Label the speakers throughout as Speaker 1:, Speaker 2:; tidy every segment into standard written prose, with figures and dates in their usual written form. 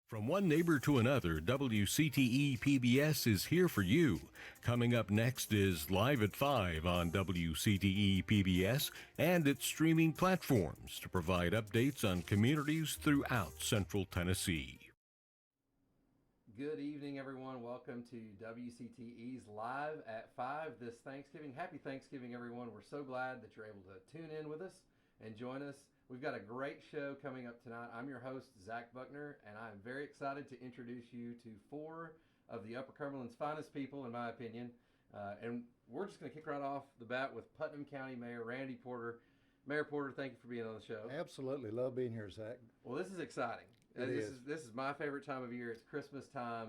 Speaker 1: From one neighbor to another, WCTE PBS is here for you. Coming up next is Live at 5 on WCTE PBS and its streaming platforms to provide updates on communities throughout Central Tennessee.
Speaker 2: Good evening, everyone. Welcome to WCTE's Live at 5 this Thanksgiving. Happy Thanksgiving, everyone. We're so glad that you're able to tune in with us and join us. We've got a great show coming up tonight. I'm your host, Zach Buckner, and I'm very excited to introduce you to four of the Upper Cumberland's finest people, in my opinion. And we're just going to kick right off the bat with Putnam County Mayor Randy Porter. Mayor Porter, thank you for being on the show.
Speaker 3: Absolutely. Love being here, Zach.
Speaker 2: Well, this is exciting. This is my favorite time of year. It's Christmas time.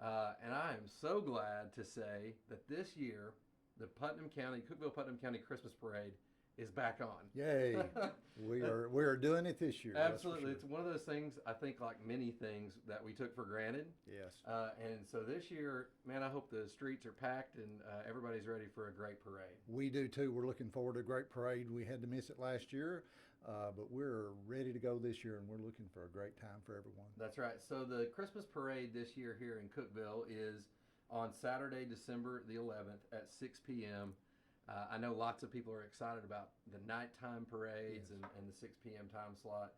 Speaker 2: And I am so glad to say that this year, the Cookville Putnam County Christmas Parade is back on.
Speaker 3: Yay. we are doing it this year.
Speaker 2: Absolutely.
Speaker 3: Sure.
Speaker 2: It's one of those things, I think, like many things that we took for granted.
Speaker 3: Yes.
Speaker 2: And so this year, man, I hope the streets are packed and everybody's ready for a great parade.
Speaker 3: We do too. We're looking forward to a great parade. We had to miss it last year, but we're ready to go this year, and we're looking for a great time for everyone.
Speaker 2: That's right. So the Christmas parade this year here in Cookville is on Saturday, December the 11th at 6 p.m. I know lots of people are excited about the nighttime parades. Yes. and the 6 p.m. time slot.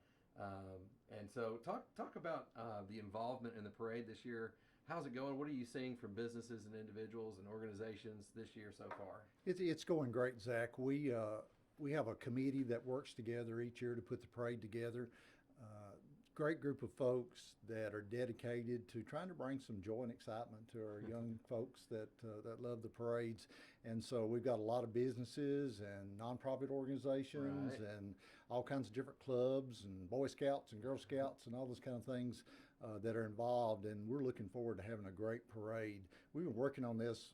Speaker 2: And so talk about the involvement in the parade this year. How's it going? What are you seeing from businesses and individuals and organizations this year so far?
Speaker 3: It's going great, Zach. We have a committee that works together each year to put the parade together. Great group of folks that are dedicated to trying to bring some joy and excitement to our young folks that love the parades. And so we've got a lot of businesses and nonprofit organizations, right, and all kinds of different clubs and Boy Scouts and Girl Scouts and all those kind of things that are involved. And we're looking forward to having a great parade. We've been working on this.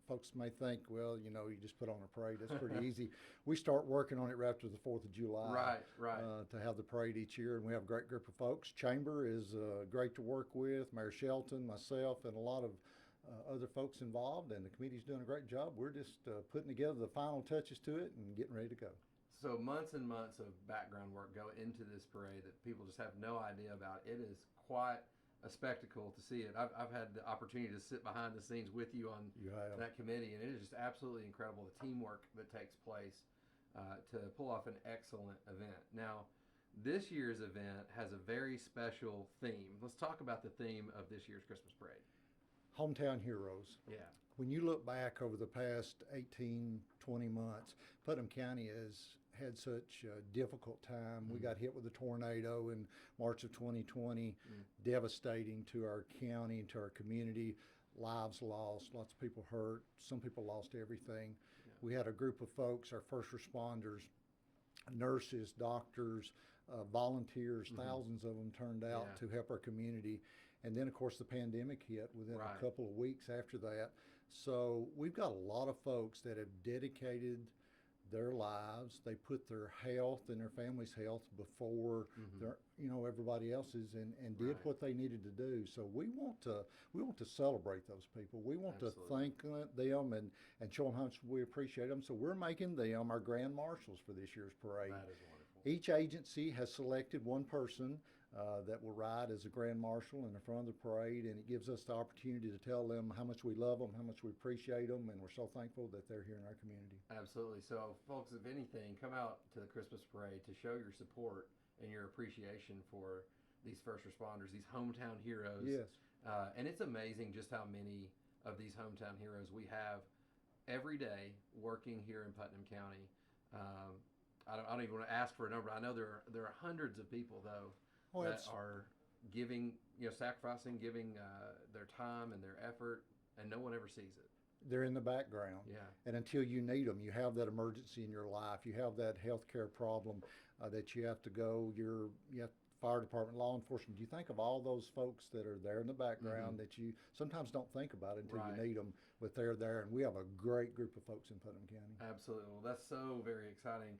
Speaker 3: Folks may think, well, you just put on a parade. That's pretty easy. We start working on it right after the 4th of July.
Speaker 2: Right.
Speaker 3: To have the parade each year, and we have a great group of folks. Chamber is great to work with. Mayor Shelton, myself, and a lot of other folks involved, and the committee's doing a great job. We're just putting together the final touches to it and getting ready to go.
Speaker 2: So months and months of background work go into this parade that people just have no idea about. It is quite a spectacle to see it. I've had the opportunity to sit behind the scenes with you on that committee, and it is just absolutely incredible, the teamwork that takes place to pull off an excellent event. Now, this year's event has a very special theme. Let's talk about the theme of this year's Christmas parade.
Speaker 3: Hometown Heroes.
Speaker 2: Yeah.
Speaker 3: When you look back over the past 18, 20 months, Putnam County has had such a difficult time. We got hit with a tornado in March of 2020, devastating to our county and to our community. Lives lost, lots of people hurt, some people lost everything. Yeah. We had a group of folks, our first responders, nurses, doctors, volunteers, thousands of them turned out to help our community. And then, of course, the pandemic hit within a couple of weeks after that. So we've got a lot of folks that have dedicated their lives. They put their health and their family's health before their, everybody else's, and did what they needed to do. So we want to celebrate those people. We want to thank them and show them how much we appreciate them. So we're making them our grand marshals for this year's parade.
Speaker 2: That is wonderful.
Speaker 3: Each agency has selected one person that will ride as a grand marshal in the front of the parade, and it gives us the opportunity to tell them how much we love them, how much we appreciate them, and we're so thankful that they're here in our community.
Speaker 2: Absolutely. So, folks, if anything, come out to the Christmas parade to show your support and your appreciation for these first responders, these hometown heroes.
Speaker 3: Yes.
Speaker 2: And it's amazing just how many of these hometown heroes we have every day working here in Putnam County. I don't even want to ask for a number. I know there are hundreds of people, though, that are giving, sacrificing, giving their time and their effort, and no one ever sees it.
Speaker 3: They're in the background.
Speaker 2: Yeah.
Speaker 3: And until you need them, you have that emergency in your life, you have that healthcare problem that you have to go, you have fire department, law enforcement. You think of all those folks that are there in the background that you sometimes don't think about until you need them, but they're there, and we have a great group of folks in Putnam County.
Speaker 2: Absolutely. Well, that's so very exciting.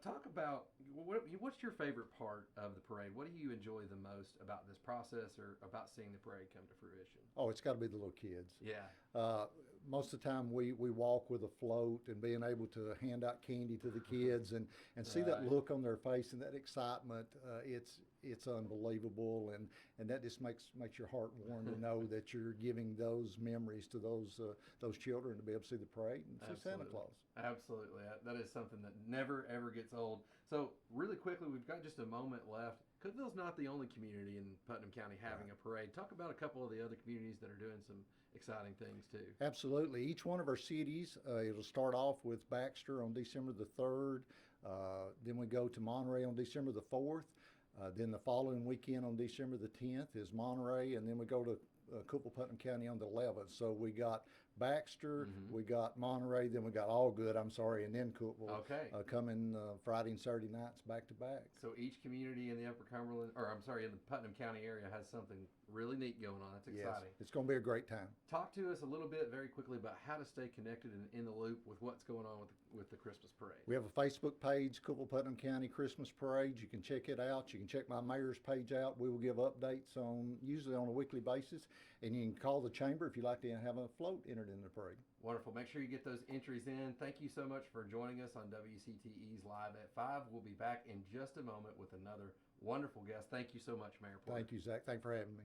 Speaker 2: Talk about, what's your favorite part of the parade? What do you enjoy the most about this process or about seeing the parade come to fruition?
Speaker 3: Oh, it's got to be the little kids.
Speaker 2: Yeah.
Speaker 3: Most of the time we walk with a float and being able to hand out candy to the kids and see that look on their face and that excitement. it's unbelievable, and that just makes your heart warm to know that you're giving those memories to those children to be able to see the parade and see Santa Claus.
Speaker 2: Absolutely. That is something that never, ever gets old. So really quickly, we've got just a moment left. Cookville's not the only community in Putnam County having a parade. Talk about a couple of the other communities that are doing some exciting things too.
Speaker 3: Absolutely. Each one of our cities, it'll start off with Baxter on December the 3rd. Then we go to Monterey on December the 4th. Then the following weekend on December the 10th is Monterey, and then we go to Cookville, Putnam County on the 11th. So we got Baxter, we got Monterey, then we got Allgood, and then Cookville coming Friday and Saturday nights back to back.
Speaker 2: So each community in the Upper Cumberland, in the Putnam County area has something really neat going on. That's exciting.
Speaker 3: Yes, it's going to be a great time.
Speaker 2: Talk to us a little bit very quickly about how to stay connected and in the loop with what's going on with the Christmas parade.
Speaker 3: We have a Facebook page, Cookville Putnam County Christmas Parade. You can check it out. You can check my mayor's page out. We will give updates usually on a weekly basis, and you can call the chamber if you'd like to have a float entered in the parade.
Speaker 2: Wonderful. Make sure you get those entries in. Thank you so much for joining us on WCTE's Live at 5. We'll be back in just a moment with another wonderful guest. Thank you so much, Mayor Porter.
Speaker 3: Thank you, Zach. Thanks for having me.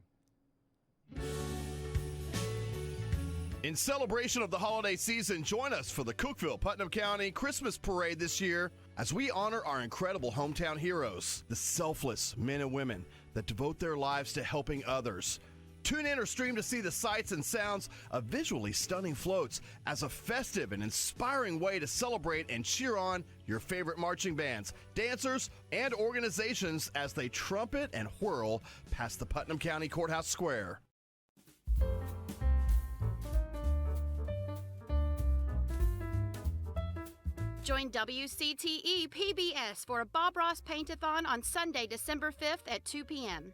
Speaker 4: In celebration of the holiday season, join us for the Cookville Putnam County Christmas Parade this year as we honor our incredible hometown heroes, the selfless men and women that devote their lives to helping others. Tune in or stream to see the sights and sounds of visually stunning floats as a festive and inspiring way to celebrate and cheer on your favorite marching bands, dancers, and organizations as they trumpet and whirl past the Putnam County Courthouse Square.
Speaker 5: Join WCTE PBS for a Bob Ross Paint-a-thon on Sunday, December 5th at 2 p.m.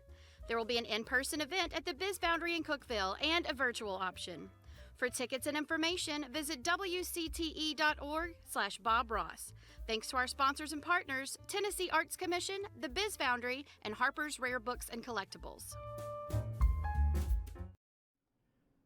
Speaker 5: There will be an in-person event at the Biz Foundry in Cookville and a virtual option. For tickets and information, visit wcte.org/Bob Ross. Thanks to our sponsors and partners, Tennessee Arts Commission, the Biz Foundry, and Harper's Rare Books and Collectibles.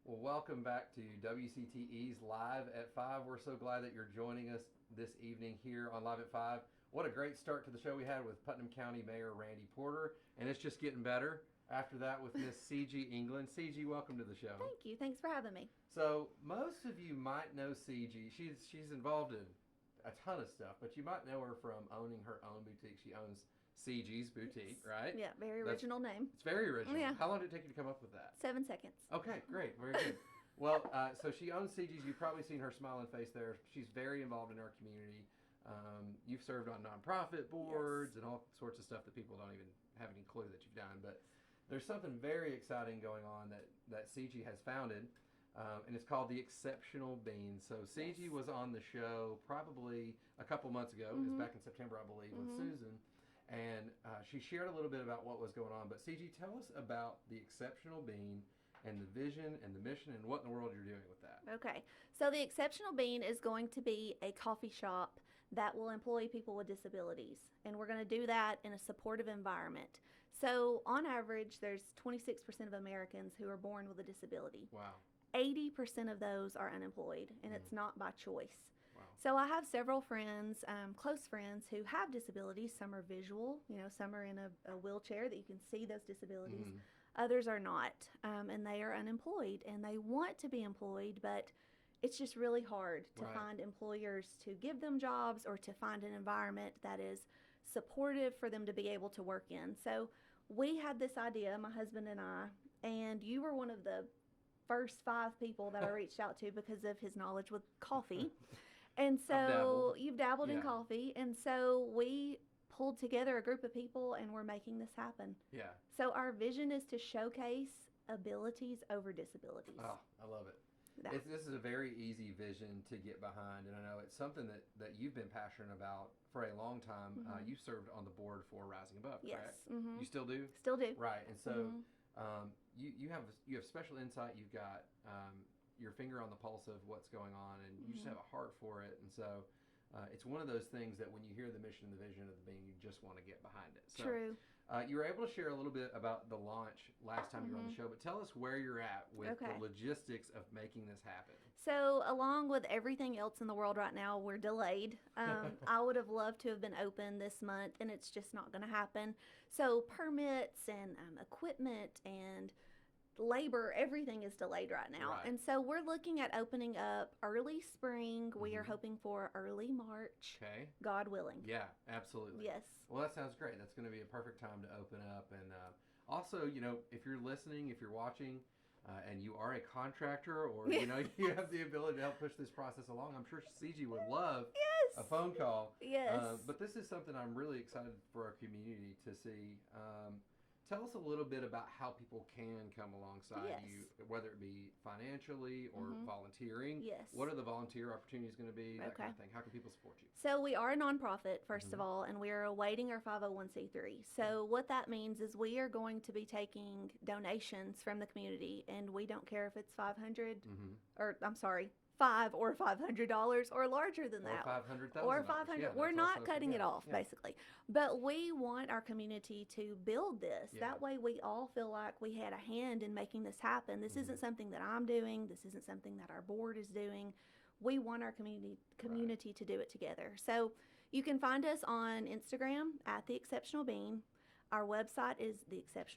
Speaker 2: Well, welcome back to WCTE's Live at 5. We're so glad that you're joining us this evening here on Live at 5. What a great start to the show we had with Putnam County Mayor Randy Porter, and it's just getting better after that with Miss Cigi England. Cigi, welcome to the show.
Speaker 6: Thank you. Thanks for having me.
Speaker 2: So most of you might know Cigi. She's involved in a ton of stuff, but you might know her from owning her own boutique. She owns Cigi's Boutique, right?
Speaker 6: Yeah, very original name.
Speaker 2: It's very original.
Speaker 6: Yeah.
Speaker 2: How long did it take you to come up with that?
Speaker 6: 7 seconds.
Speaker 2: Okay, great. Very good. Well, so she owns Cigi's. You've probably seen her smiling face there. She's very involved in our community. You've served on nonprofit boards and all sorts of stuff that people don't even have any clue that you've done. But there's something very exciting going on that Cigi has founded, and it's called the Exceptional Bean. So Cigi was on the show probably a couple months ago. It was back in September, I believe, with Susan. And she shared a little bit about what was going on. But Cigi, tell us about the Exceptional Bean and the vision and the mission and what in the world you're doing with that.
Speaker 6: Okay. So the Exceptional Bean is going to be a coffee shop that will employ people with disabilities. And we're going to do that in a supportive environment. So on average, there's 26% of Americans who are born with a disability.
Speaker 2: Wow.
Speaker 6: 80% of those are unemployed, and it's not by choice.
Speaker 2: Wow.
Speaker 6: So I have several friends, close friends, who have disabilities. Some are visual, some are in a wheelchair that you can see those disabilities. Others are not, and they are unemployed, and they want to be employed, but it's just really hard to find employers to give them jobs or to find an environment that is supportive for them to be able to work in. So we had this idea, my husband and I, and you were one of the first 5 people that I reached out to because of his knowledge with coffee. And so you've dabbled in coffee, and so we pulled together a group of people, and we're making this happen.
Speaker 2: Yeah.
Speaker 6: So our vision is to showcase abilities over disabilities.
Speaker 2: Oh, I love it. This is a very easy vision to get behind, and I know it's something that you've been passionate about for a long time. You served on the board for Rising Above, correct?
Speaker 6: Yes.
Speaker 2: You still do?
Speaker 6: Still do.
Speaker 2: Right, and so you have special insight. You've got your finger on the pulse of what's going on, and you just have a heart for it, and so it's one of those things that when you hear the mission and the vision of the being, you just want to get behind it. So,
Speaker 6: True.
Speaker 2: You were able to share a little bit about the launch last time you were on the show, but tell us where you're at with the logistics of making this happen.
Speaker 6: So, along with everything else in the world right now, we're delayed. I would have loved to have been open this month, and it's just not going to happen. So, permits and equipment and labor, everything is delayed right now.
Speaker 2: Right.
Speaker 6: And so, we're looking at opening up early spring. We are hoping for early March.
Speaker 2: Okay.
Speaker 6: God willing.
Speaker 2: Yeah, absolutely.
Speaker 6: Yes.
Speaker 2: Well, that sounds great. That's going to be a perfect time to open up. And also, you know, if you're listening, if you're watching, and you are a contractor, or you know, you have the ability to help push this process along, I'm sure Cigi would love a phone call.
Speaker 6: Yes.
Speaker 2: But this is something I'm really excited for our community to see. Tell us a little bit about how people can come alongside you, whether it be financially or volunteering.
Speaker 6: Yes.
Speaker 2: What are the volunteer opportunities going to be? That
Speaker 6: Okay.
Speaker 2: kind of thing. How can people support you?
Speaker 6: So we are a nonprofit, first of all, and we are awaiting our 501c3. So what that means is we are going to be taking donations from the community, and we don't care if it's $500 or I'm sorry, $500 or $500 or larger than that,
Speaker 2: or $500,000.
Speaker 6: or $500.
Speaker 2: Yeah,
Speaker 6: We're
Speaker 2: that's
Speaker 6: not
Speaker 2: also-
Speaker 6: cutting it
Speaker 2: yeah,
Speaker 6: off,
Speaker 2: yeah.
Speaker 6: basically. But we want our community to build this.
Speaker 2: Yeah.
Speaker 6: That way, we all feel like we had a hand in making this happen. This isn't something that I'm doing. This isn't something that our board is doing. We want our community to do it together. So you can find us on Instagram at The Exceptional Bean. Our website is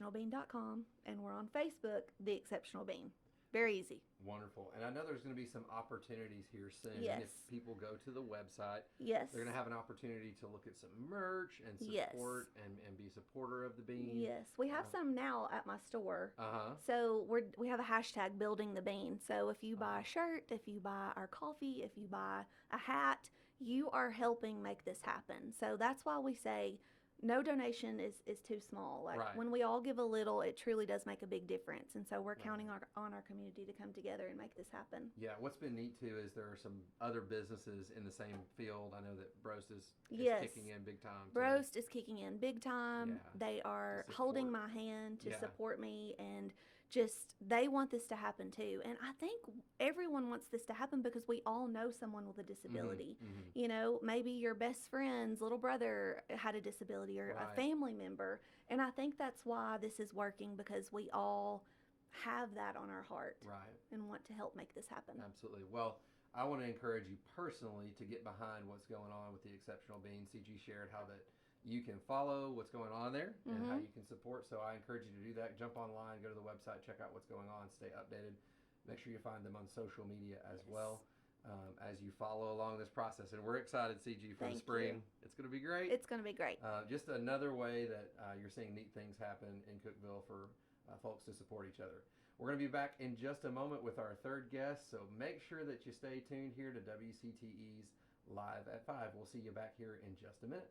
Speaker 6: theexceptionalbean.com, and we're on Facebook, The Exceptional Bean. Very easy.
Speaker 2: Wonderful. And I know there's going to be some opportunities here soon.
Speaker 6: Yes.
Speaker 2: If people go to the website,
Speaker 6: Yes.
Speaker 2: they're going to have an opportunity to look at some merch and
Speaker 6: Yes.
Speaker 2: support and be a supporter of the bean.
Speaker 6: Yes, we have some now at my store.
Speaker 2: Uh-huh.
Speaker 6: So we have a hashtag building the bean. So if you buy a shirt, if you buy our coffee, if you buy a hat, you are helping make this happen. So that's why we say no donation is too small. Like
Speaker 2: Right.
Speaker 6: when we all give a little, it truly does make a big difference. And so we're counting on our community to come together and make this happen.
Speaker 2: Yeah, what's been neat too is there are some other businesses in the same field. I know that Broast is
Speaker 6: Yes.
Speaker 2: kicking in big time. too.
Speaker 6: Roast is kicking in big time.
Speaker 2: Yeah.
Speaker 6: They are
Speaker 2: To
Speaker 6: holding
Speaker 2: support.
Speaker 6: my hand to
Speaker 2: Yeah.
Speaker 6: support me, and just they want this to happen too. And I think everyone wants this to happen because we all know someone with a disability. You know, maybe your best friend's little brother had a disability, or a
Speaker 2: Right.
Speaker 6: family member. And I think that's why this is working, because we all have that on our heart
Speaker 2: Right.
Speaker 6: and want to help make this happen.
Speaker 2: Absolutely. Well, I want to encourage you personally to get behind what's going on with the Exceptional Bean. CG shared how that you can follow what's going on there and how you can support. So I encourage you to do that. Jump online, go to the website, check out what's going on, stay updated. Make sure you find them on social media as well as you follow along this process. And we're excited, CG, for the
Speaker 6: Thank
Speaker 2: spring.
Speaker 6: you.
Speaker 2: It's going to be great.
Speaker 6: It's going to be great.
Speaker 2: Just another way that you're seeing neat things happen in Cookville for folks to support each other. We're going to be back in just a moment with our third guest, so make sure that you stay tuned here to WCTE's Live at 5. We'll see you back here in just a minute.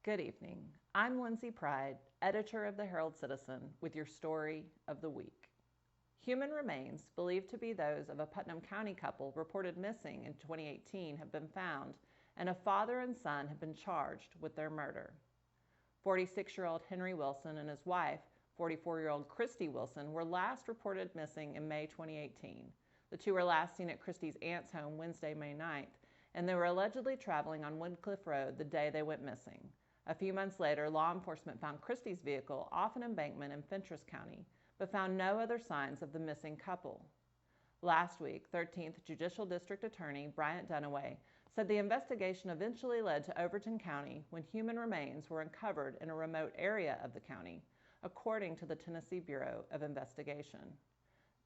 Speaker 7: Good evening. I'm Lindsay Pride, editor of the Herald Citizen, with your story of the week. Human remains, believed to be those of a Putnam County couple reported missing in 2018, have been found, and a father and son have been charged with their murder. 46-year-old Henry Wilson and his wife, 44-year-old Christy Wilson, were last reported missing in May 2018. The two were last seen at Christy's aunt's home Wednesday, May 9th, and they were allegedly traveling on Woodcliff Road the day they went missing. A few months later, law enforcement found Christy's vehicle off an embankment in Fentress County, but found no other signs of the missing couple. Last week, 13th Judicial District Attorney Bryant Dunaway said the investigation eventually led to Overton County when human remains were uncovered in a remote area of the county, according to the Tennessee Bureau of Investigation.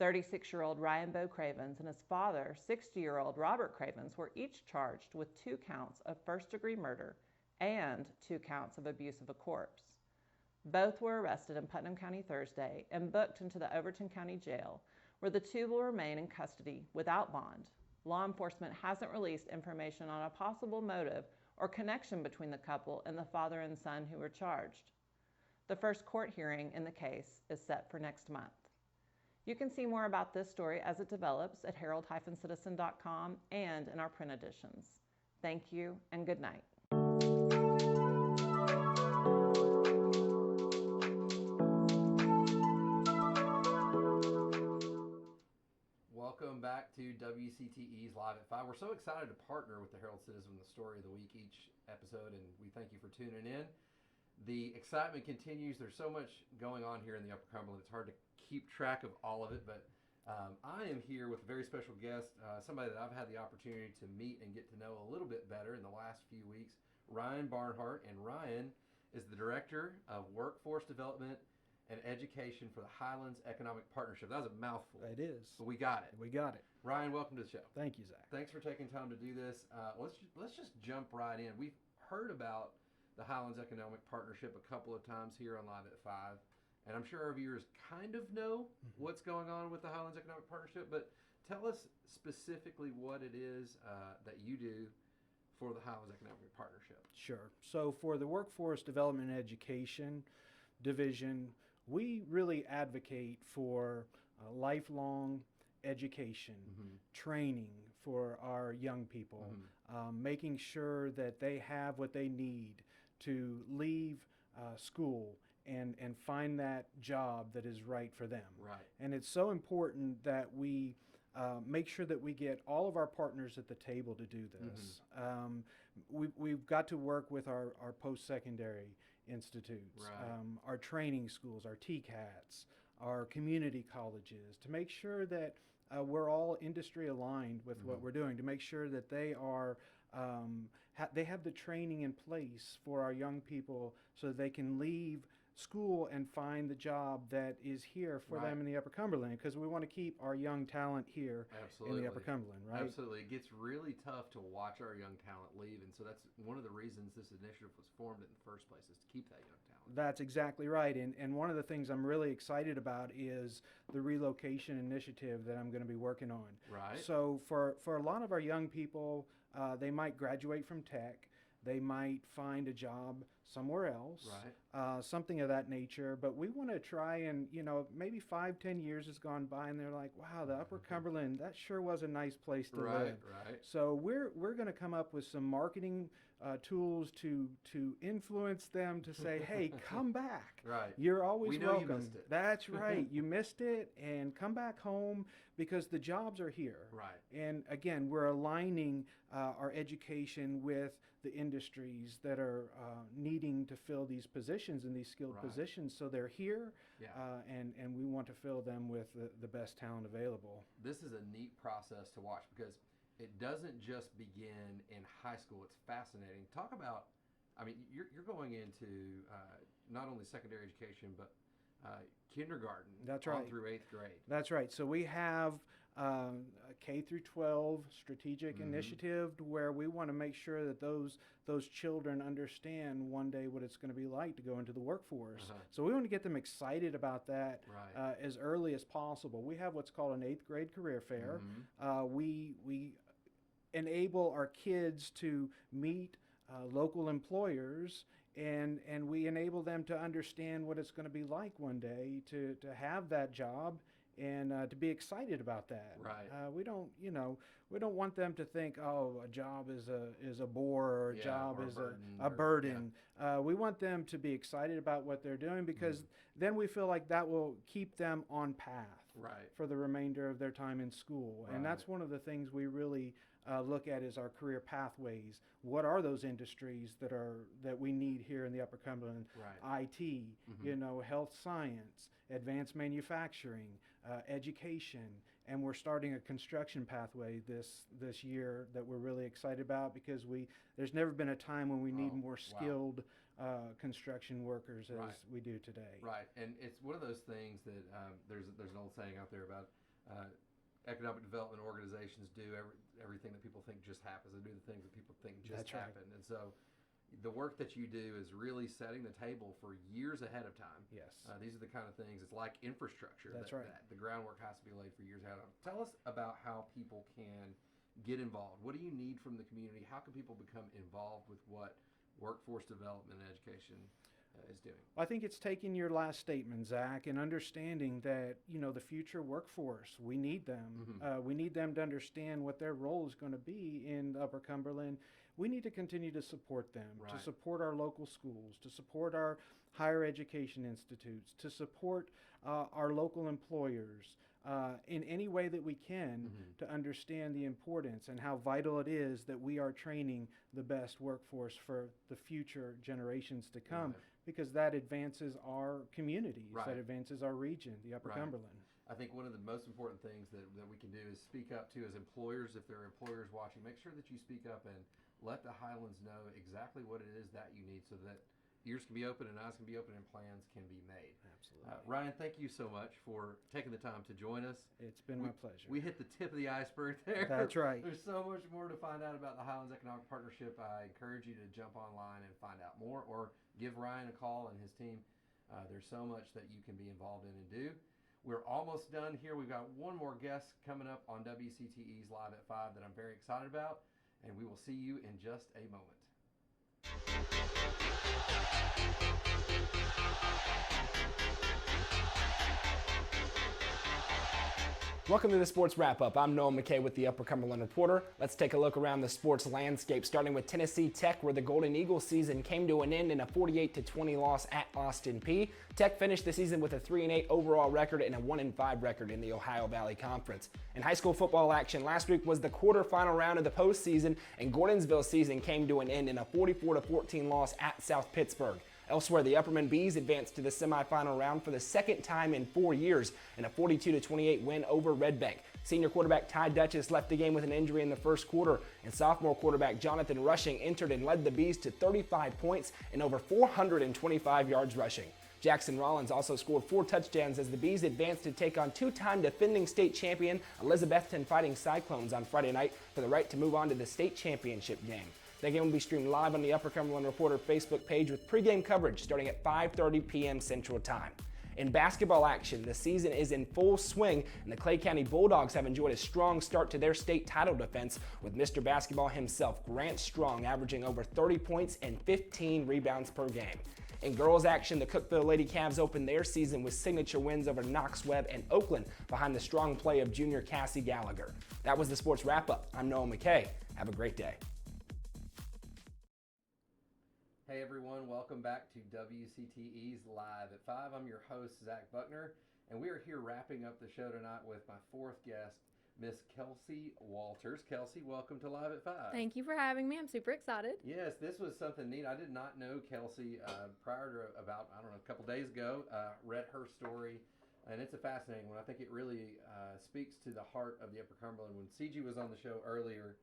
Speaker 7: 36-year-old Ryan Bo Cravens and his father, 60-year-old Robert Cravens, were each charged with 2 counts of first-degree murder and 2 counts of abuse of a corpse. Both were arrested in Putnam County Thursday and booked into the Overton County Jail, where the two will remain in custody without bond. Law enforcement hasn't released information on a possible motive or connection between the couple and the father and son who were charged. The first court hearing in the case is set for next month. You can see more about this story as it develops at herald-citizen.com and in our print editions. Thank you and good night.
Speaker 2: welcome back to WCTE's Live at 5. We're so excited to partner with the Herald Citizen with the Story of the Week each episode, and we thank you for tuning in. The excitement continues. There's so much going on here in the Upper Cumberland. It's hard to keep track of all of it, but I am here with a very special guest, somebody that I've had the opportunity to meet and get to know a little bit better in the last few weeks, Ryan Barnhart. And Ryan is the Director of Workforce Development and Education for the Highlands Economic Partnership. That was a mouthful.
Speaker 8: It is.
Speaker 2: But we got it.
Speaker 8: We got it.
Speaker 2: Ryan, welcome to the show.
Speaker 8: Thank you, Zach.
Speaker 2: Thanks for taking time to do this. Let's just jump right in. We've heard about the Highlands Economic Partnership a couple of times here on Live at 5, and I'm sure our viewers kind of know what's going on with the Highlands Economic Partnership, but tell us specifically what it is that you do for the Highlands Economic Partnership.
Speaker 8: Sure. So for the Workforce Development and Education Division, we really advocate for lifelong education, training for our young people, making sure that they have what they need to leave school and find that job that is right for them.
Speaker 2: Right.
Speaker 8: And it's so important that we make sure that we get all of our partners at the table to do this. We've got to work with our post-secondary institutes,
Speaker 2: Right.
Speaker 8: Our training schools, our TCATs, our community colleges, to make sure that we're all industry aligned with what we're doing, to make sure that they are they have the training in place for our young people so that they can leave school and find the job that is here for
Speaker 2: Right.
Speaker 8: them in the Upper Cumberland, because we want to keep our young talent here
Speaker 2: Absolutely.
Speaker 8: in the Upper Cumberland, right?
Speaker 2: Absolutely. It gets really tough to watch our young talent leave, and so that's one of the reasons this initiative was formed in the first place, is to keep that young talent.
Speaker 8: That's exactly right. And one of the things I'm really excited about is the Relocation Initiative that I'm going to be working on.
Speaker 2: Right.
Speaker 8: So for a lot of our young people, they might graduate from tech. They might find a job somewhere else,
Speaker 2: Right.
Speaker 8: Something of that nature. But we want to try and, maybe 5-10 years has gone by and they're like, wow, the Upper Cumberland, that sure was a nice place to
Speaker 2: Right,
Speaker 8: live.
Speaker 2: right.
Speaker 8: So we're going to come up with some marketing tools to influence them to say, hey, come back.
Speaker 2: Right.
Speaker 8: You're always
Speaker 2: We know you
Speaker 8: welcome.
Speaker 2: missed it.
Speaker 8: That's right. You missed it, and come back home because the jobs are here.
Speaker 2: Right.
Speaker 8: And again, we're aligning our education with the industries that are needing to fill these positions and these skilled
Speaker 2: Right.
Speaker 8: positions. So they're here,
Speaker 2: Yeah.
Speaker 8: and we want to fill them with the best talent available.
Speaker 2: This is a neat process to watch because it doesn't just begin in high school. It's fascinating. Talk about, you're going into not only secondary education, but kindergarten
Speaker 8: That's
Speaker 2: on
Speaker 8: right.
Speaker 2: through 8th grade.
Speaker 8: That's right. So we have a K through 12 strategic initiative where we want to make sure that those children understand one day what it's going to be like to go into the workforce. So we want to get them excited about that
Speaker 2: Right.
Speaker 8: as early as possible. We have what's called an 8th grade career fair. We enable our kids to meet local employers, and we enable them to understand what it's going to be like one day to have that job and to be excited about that.
Speaker 2: Right.
Speaker 8: We don't want them to think, oh, a job is a bore, or a
Speaker 2: Yeah,
Speaker 8: job
Speaker 2: or a
Speaker 8: is
Speaker 2: burden,
Speaker 8: a
Speaker 2: or-
Speaker 8: burden. We want them to be excited about what they're doing, because then we feel like that will keep them on path
Speaker 2: Right.
Speaker 8: for the remainder of their time in school.
Speaker 2: Right.
Speaker 8: And that's one of the things we really look at is our career pathways. What are those industries that we need here in the Upper Cumberland?
Speaker 2: Right.
Speaker 8: IT, health science, advanced manufacturing, education, and we're starting a construction pathway this year that we're really excited about, because there's never been a time when we need
Speaker 2: Oh,
Speaker 8: more
Speaker 2: wow.
Speaker 8: skilled construction workers as
Speaker 2: Right.
Speaker 8: we do today.
Speaker 2: Right, and it's one of those things that there's an old saying out there about economic development organizations do everything that people think just happens. They do the things that people think just
Speaker 8: That's right.
Speaker 2: happen, and so the work that you do is really setting the table for years ahead of time.
Speaker 8: Yes.
Speaker 2: These are the kind of things. It's like infrastructure.
Speaker 8: That's
Speaker 2: that,
Speaker 8: right.
Speaker 2: That the groundwork has to be laid for years ahead of time. Tell us about how people can get involved. What do you need from the community? How can people become involved with what workforce development and education is doing?
Speaker 8: I think it's taking your last statement, Zach, and understanding that, the future workforce, we need them. We need them to understand what their role is going to be in the Upper Cumberland. We need to continue to support them, to
Speaker 2: Right.
Speaker 8: support our local schools, to support our higher education institutes, to support our local employers, in any way that we can to understand the importance and how vital it is that we are training the best workforce for the future generations to come, because that advances our communities, that advances our region, the Upper Cumberland.
Speaker 2: I think one of the most important things that we can do is speak up to as employers. If there are employers watching, make sure that you speak up and let the Highlands know exactly what it is that you need, so that ears can be open and eyes can be open and plans can be made.
Speaker 8: Absolutely.
Speaker 2: Ryan, thank you so much for taking the time to join us.
Speaker 8: It's been my pleasure.
Speaker 2: We hit the tip of the iceberg there.
Speaker 8: That's right.
Speaker 2: There's so much more to find out about the Highlands Economic Partnership. I encourage you to jump online and find out more, or give Ryan a call and his team. There's so much that you can be involved in and do. We're almost done here. We've got one more guest coming up on WCTE's Live at 5 that I'm very excited about, and we will see you in just a moment.
Speaker 9: Welcome to the Sports Wrap-Up. I'm Noah McKay with the Upper Cumberland Reporter. Let's take a look around the sports landscape, starting with Tennessee Tech, where the Golden Eagles season came to an end in a 48-20 loss at Austin Peay. Tech finished the season with a 3-8 overall record and a 1-5 record in the Ohio Valley Conference. In high school football action, last week was the quarterfinal round of the postseason, and Gordonsville's season came to an end in a 44-14 loss at South Pittsburgh. Elsewhere, the Upperman Bees advanced to the semifinal round for the second time in 4 years in a 42-28 win over Red Bank. Senior quarterback Ty Dutchess left the game with an injury in the first quarter, and sophomore quarterback Jonathan Rushing entered and led the Bees to 35 points and over 425 yards rushing. Jackson Rollins also scored 4 touchdowns as the Bees advanced to take on two-time defending state champion Elizabethton Fighting Cyclones on Friday night for the right to move on to the state championship game. The game will be streamed live on the Upper Cumberland Reporter Facebook page with pregame coverage starting at 5:30 p.m. Central Time. In basketball action, the season is in full swing, and the Clay County Bulldogs have enjoyed a strong start to their state title defense, with Mr. Basketball himself, Grant Strong, averaging over 30 points and 15 rebounds per game. In girls action, the Cookville Lady Cavs opened their season with signature wins over Knox Webb and Oakland behind the strong play of junior Cassie Gallagher. That was the Sports Wrap-Up. I'm Noah McKay. Have a great day.
Speaker 2: Hey everyone, welcome back to WCTE's Live at 5. I'm your host, Zach Buckner, and we are here wrapping up the show tonight with my fourth guest, Miss Kelsey Walters. Kelsey, welcome to Live at 5.
Speaker 10: Thank you for having me. I'm super excited.
Speaker 2: Yes, this was something neat. I did not know Kelsey prior to about, a couple days ago. Read her story, and it's a fascinating one. I think it really speaks to the heart of the Upper Cumberland. When Cigi was on the show earlier,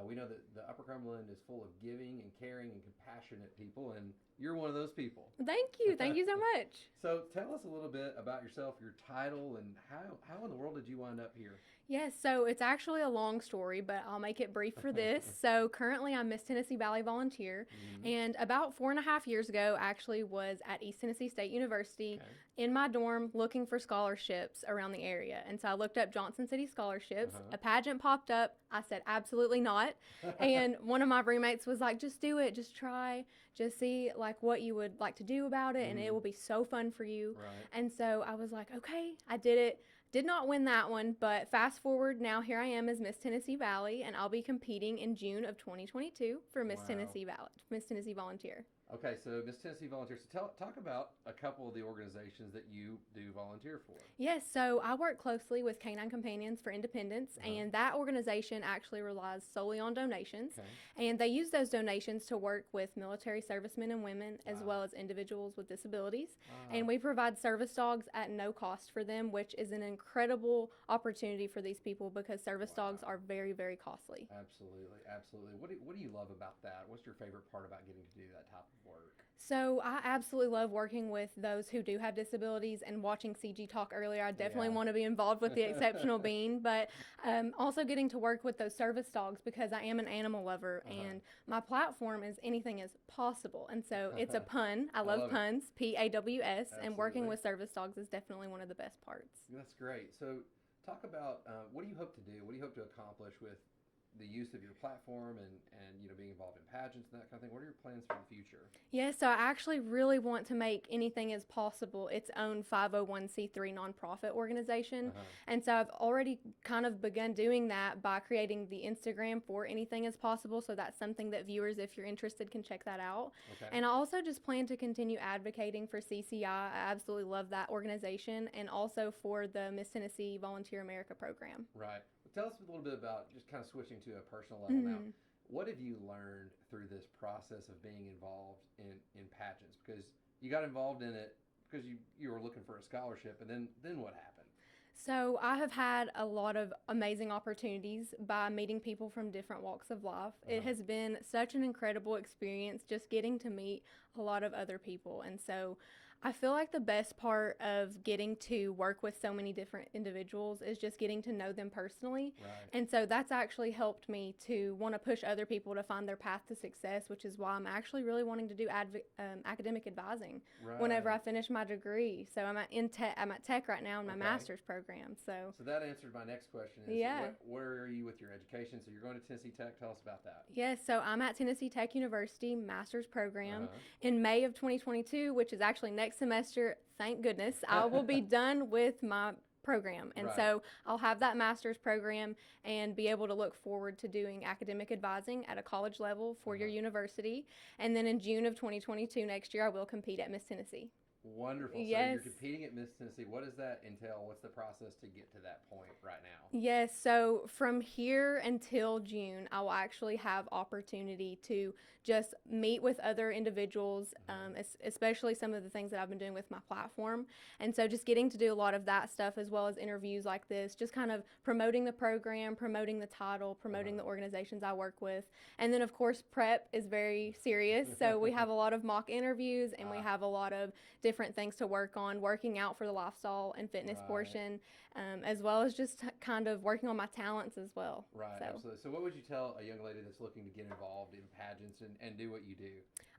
Speaker 2: we know that the Upper Cumberland is full of giving and caring and compassionate people, and you're one of those people.
Speaker 10: Thank you. Thank you so much.
Speaker 2: So tell us a little bit about yourself, your title, and how in the world did you wind up here?
Speaker 10: Yes, so it's actually a long story, but I'll make it brief for this. So currently I'm Miss Tennessee Valley Volunteer, and about 4.5 years ago actually was at East Tennessee State University in my dorm looking for scholarships around the area. And so I looked up Johnson City scholarships. A pageant popped up. I said, absolutely not. And one of my roommates was like, just do it, just try, just see like what you would like to do about it, and it will be so fun for you. And so I was like, okay, I did it. Did not win that one, but fast forward, now here I am as Miss Tennessee Valley, and I'll be competing in June of 2022 for Miss Tennessee Valley, Miss Tennessee Volunteer.
Speaker 2: Okay, so Miss Tennessee Volunteer. So talk about a couple of the organizations that you do volunteer for.
Speaker 10: Yes, so I work closely with Canine Companions for Independence, and that organization actually relies solely on donations, and they use those donations to work with military servicemen and women as well as individuals with disabilities, and we provide service dogs at no cost for them, which is an incredible opportunity for these people because service dogs are very, very costly.
Speaker 2: Absolutely, absolutely. What do you love about that? What's your favorite part about getting to do that type of work?
Speaker 10: So I absolutely love working with those who do have disabilities, and watching Cigi talk earlier, I definitely want to be involved with the Exceptional Bean, but also getting to work with those service dogs because I am an animal lover, and my platform is anything is possible. And so it's a pun. I love puns, PAWS, and working with service dogs is definitely one of the best parts.
Speaker 2: That's great. So talk about what do you hope to do? What do you hope to accomplish with the use of your platform and being involved in pageants and that kind of thing, what are your plans for the future?
Speaker 10: Yeah, so I actually really want to make Anything Is Possible its own 501c3 nonprofit organization. And so I've already kind of begun doing that by creating the Instagram for Anything Is Possible. So that's something that viewers, if you're interested, can check that out. And I also just plan to continue advocating for CCI. I absolutely love that organization, and also for the Miss Tennessee Volunteer America program.
Speaker 2: Right. Well, tell us a little bit about, just kind of switching to a personal level now. What have you learned through this process of being involved in pageants? Because you got involved in it because you were looking for a scholarship, and then what happened?
Speaker 10: So I have had a lot of amazing opportunities by meeting people from different walks of life. It has been such an incredible experience just getting to meet a lot of other people. And so I feel like the best part of getting to work with so many different individuals is just getting to know them personally. And so that's actually helped me to want to push other people to find their path to success, which is why I'm actually really wanting to do academic advising whenever I finish my degree. So I'm at Tech right now in my master's program. So
Speaker 2: that answered my next question. Is where are you with your education? So you're going to Tennessee Tech. Tell us about that.
Speaker 10: Yes, so I'm at Tennessee Tech University master's program in May of 2022, which is actually next semester. Thank goodness I will be done with my program, and so I'll have that master's program and be able to look forward to doing academic advising at a college level for your university. And then in June of 2022 next year I will compete at Miss Tennessee.
Speaker 2: Wonderful. So you're competing at Miss Tennessee. What does that entail? What's the process to get to that point right now?
Speaker 10: Yes, so from here until June, I will actually have opportunity to just meet with other individuals, especially some of the things that I've been doing with my platform. And so just getting to do a lot of that stuff, as well as interviews like this, just kind of promoting the program, promoting the title, promoting the organizations I work with. And then of course prep is very serious. So we have a lot of mock interviews, and we have a lot of different things to work on, working out for the lifestyle and fitness portion, as well as just kind of working on my talents as well.
Speaker 2: Absolutely. So what would you tell a young lady that's looking to get involved in pageants and do what you do?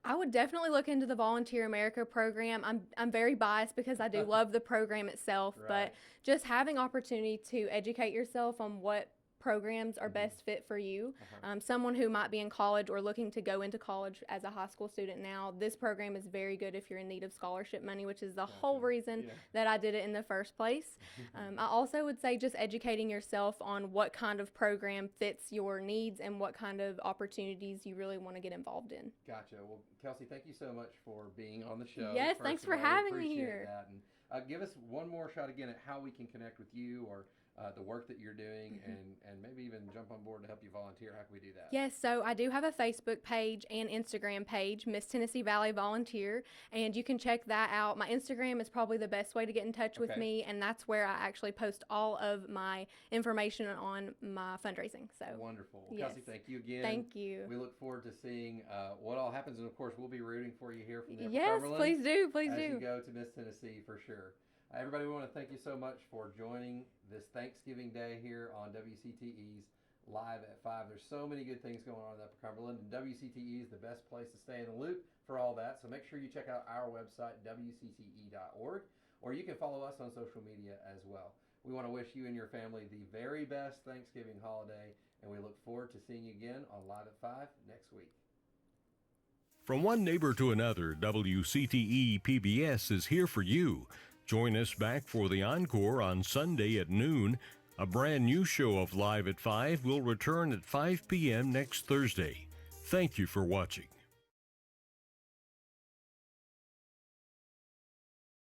Speaker 10: I would definitely look into the Volunteer America program. I'm very biased because I do love the program itself, but just having opportunity to educate yourself on what programs are best fit for you. Someone who might be in college or looking to go into college as a high school student now, this program is very good if you're in need of scholarship money, which is the whole reason that I did it in the first place. I also would say just educating yourself on what kind of program fits your needs and what kind of opportunities you really want to get involved in.
Speaker 2: Gotcha. Well, Kelsey, thank you so much for being on the show.
Speaker 10: Yes, thanks for having me here.
Speaker 2: And give us one more shot again at how we can connect with you, or the work that you're doing, and maybe even jump on board to help you volunteer. How can we do that?
Speaker 10: Yes, so I do have a Facebook page and Instagram page, Miss Tennessee Valley Volunteer, and you can check that out. My Instagram is probably the best way to get in touch with me, and that's where I actually post all of my information on my fundraising. So
Speaker 2: wonderful. Well, Kelsey, thank you again.
Speaker 10: Thank you.
Speaker 2: We look forward to seeing what all happens, and of course we'll be rooting for you here from the Upper
Speaker 10: Yes,
Speaker 2: Cumberland.
Speaker 10: please do, please
Speaker 2: as
Speaker 10: do.
Speaker 2: you go to Miss Tennessee for sure. Everybody, we want to thank you so much for joining this Thanksgiving Day here on WCTE's Live at 5. There's so many good things going on in Upper Cumberland, and WCTE is the best place to stay in the loop for all that. So make sure you check out our website, WCTE.org, or you can follow us on social media as well. We want to wish you and your family the very best Thanksgiving holiday, and we look forward to seeing you again on Live at 5 next week.
Speaker 1: From one neighbor to another, WCTE PBS is here for you. Join us back for the encore on Sunday at noon. A brand new show of Live at 5 will return at 5 p.m. next Thursday. Thank you for watching.